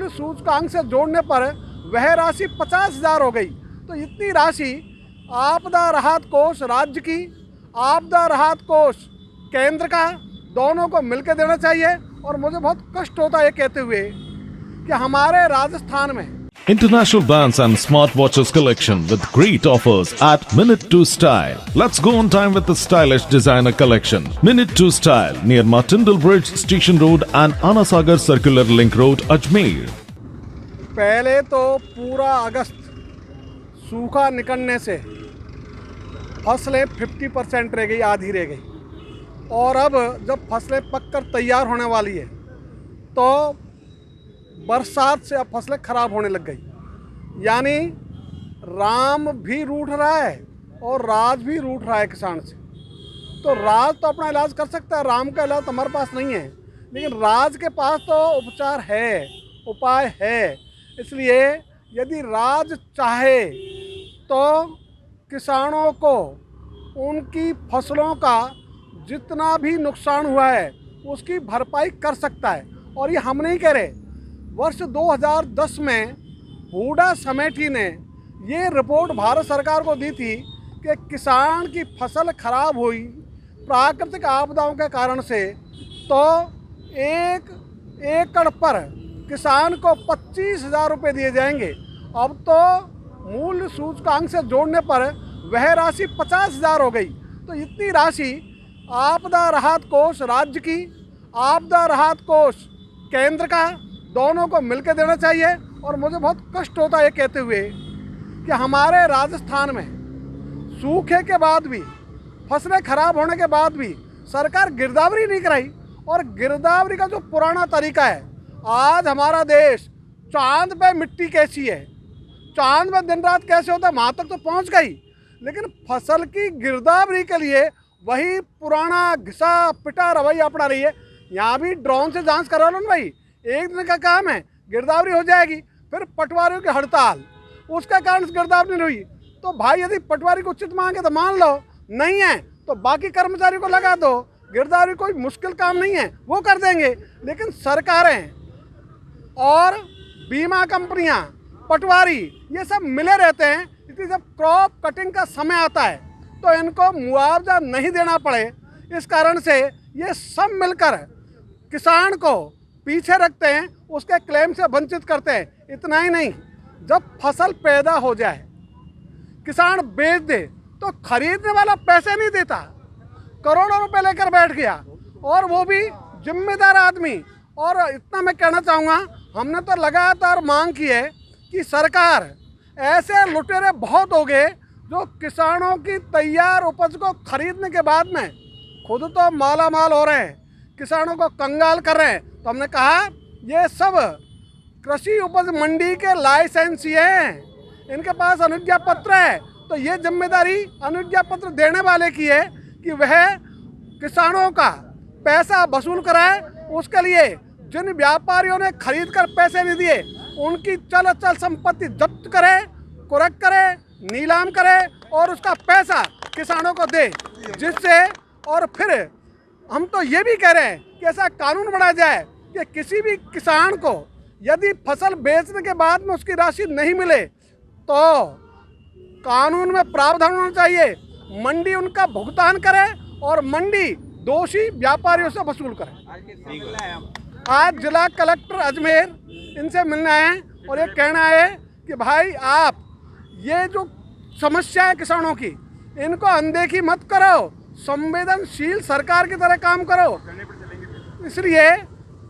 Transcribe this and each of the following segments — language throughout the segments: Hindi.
मूल्य सूचकांक से जोड़ने पर वह राशि 50,000 हो गई। तो इतनी राशि आपदा राहत कोष राज्य की, आपदा राहत कोष केंद्र का, दोनों को मिलकर देना चाहिए। और मुझे बहुत कष्ट होता है ये कहते हुए कि हमारे राजस्थान में International brands and smartwatches collection with great offers at Minute to Style. Let's go on time with the stylish designer collection. Minute to Style near Martindale Bridge, Station Road and Anasagar Circular Link Road, Ajmer. पहले तो पूरा अगस्त सूखा निकलने से फसलें 50% रह गई, आधी रह गई। और अब जब फसलें पककर तैयार होने वाली है तो बरसात से अब फसलें खराब होने लग गई। यानी राम भी रूठ रहा है और राज भी रूठ रहा है किसान से। तो राज तो अपना इलाज कर सकता है, राम का इलाज तो हमारे पास नहीं है, लेकिन राज के पास तो उपचार है, उपाय है। इसलिए यदि राज चाहे तो किसानों को उनकी फसलों का जितना भी नुकसान हुआ है उसकी भरपाई कर सकता है। और ये हम नहीं कह रहे, वर्ष 2010 में हुडा समेटी ने ये रिपोर्ट भारत सरकार को दी थी कि किसान की फसल खराब हुई प्राकृतिक आपदाओं के कारण से तो 1 एकड़ पर किसान को 25,000 रुपये दिए जाएंगे। अब तो मूल्य सूचकांक से जोड़ने पर वह राशि 50,000 हो गई। तो इतनी राशि आपदा राहत कोष राज्य की, आपदा राहत कोष केंद्र का, दोनों को मिलकर देना चाहिए। और मुझे बहुत कष्ट होता है ये कहते हुए कि हमारे राजस्थान में सूखे के बाद भी, फसलें खराब होने के बाद भी सरकार गिरदावरी नहीं कराई। और गिरदावरी का जो पुराना तरीका है, आज हमारा देश चांद पे मिट्टी कैसी है, चांद में दिन रात कैसे होता है, वहाँ तक तो पहुँच गई, लेकिन फसल की गिरदावरी के लिए वही पुराना घिसा पिटा रवैया अपना रही है। यहाँ भी ड्रोन से जांच करा लो ना भाई, एक दिन का काम है, गिरदावरी हो जाएगी। फिर पटवारियों की हड़ताल, उसका कारण गिरदावरी नहीं हुई। तो भाई यदि पटवारी को उचित मांगे तो मान लो, नहीं है तो बाकी कर्मचारी को लगा दो। गिरदावरी कोई मुश्किल काम नहीं है, वो कर देंगे। लेकिन सरकारें और बीमा कंपनियां, पटवारी, ये सब मिले रहते हैं। इसलिए जब क्रॉप कटिंग का समय आता है तो इनको मुआवजा नहीं देना पड़े, इस कारण से ये सब मिलकर किसान को पीछे रखते हैं, उसके क्लेम से वंचित करते हैं। इतना ही नहीं, जब फसल पैदा हो जाए, किसान बेच दे तो खरीदने वाला पैसे नहीं देता, करोड़ों रुपए लेकर बैठ गया, और वो भी जिम्मेदार आदमी। और इतना मैं कहना चाहूँगा, हमने तो लगातार मांग की है कि सरकार, ऐसे लुटेरे बहुत हो गए जो किसानों की तैयार उपज को खरीदने के बाद में खुद तो माला माल हो रहे हैं, किसानों को कंगाल कर रहे हैं। तो हमने कहा ये सब कृषि उपज मंडी के लाइसेंसी हैं, इनके पास अनुज्ञा पत्र है। तो ये जिम्मेदारी अनुज्ञा पत्र देने वाले की है कि वह किसानों का पैसा वसूल कराए। उसके लिए जिन व्यापारियों ने खरीद कर पैसे नहीं दिए उनकी चल अचल संपत्ति जब्त करे, कुरक करे, नीलाम करे और उसका पैसा किसानों को दे, जिससे, और फिर हम तो ये भी कह रहे हैं कि ऐसा कानून बनाया जाए कि किसी भी किसान को यदि फसल बेचने के बाद में उसकी राशि नहीं मिले तो कानून में प्रावधान होना चाहिए, मंडी उनका भुगतान करे और मंडी दोषी व्यापारियों से वसूल करे। आज जिला कलेक्टर अजमेर इनसे मिलने आए हैं और ये कहना है कि भाई आप ये जो समस्या है किसानों की, इनको अनदेखी मत करो, संवेदनशील सरकार की तरह काम करो। इसलिए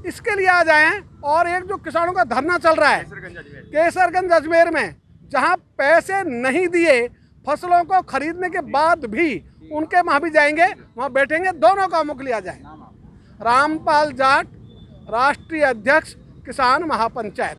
इसके लिए आ जाएं। और एक जो किसानों का धरना चल रहा है केसरगंज अजमेर में, जहां पैसे नहीं दिए फसलों को खरीदने के बाद भी, उनके वहाँ भी जाएंगे, वहाँ बैठेंगे, दोनों कामों के लिए आ जाए। रामपाल जाट, राष्ट्रीय अध्यक्ष किसान महापंचायत।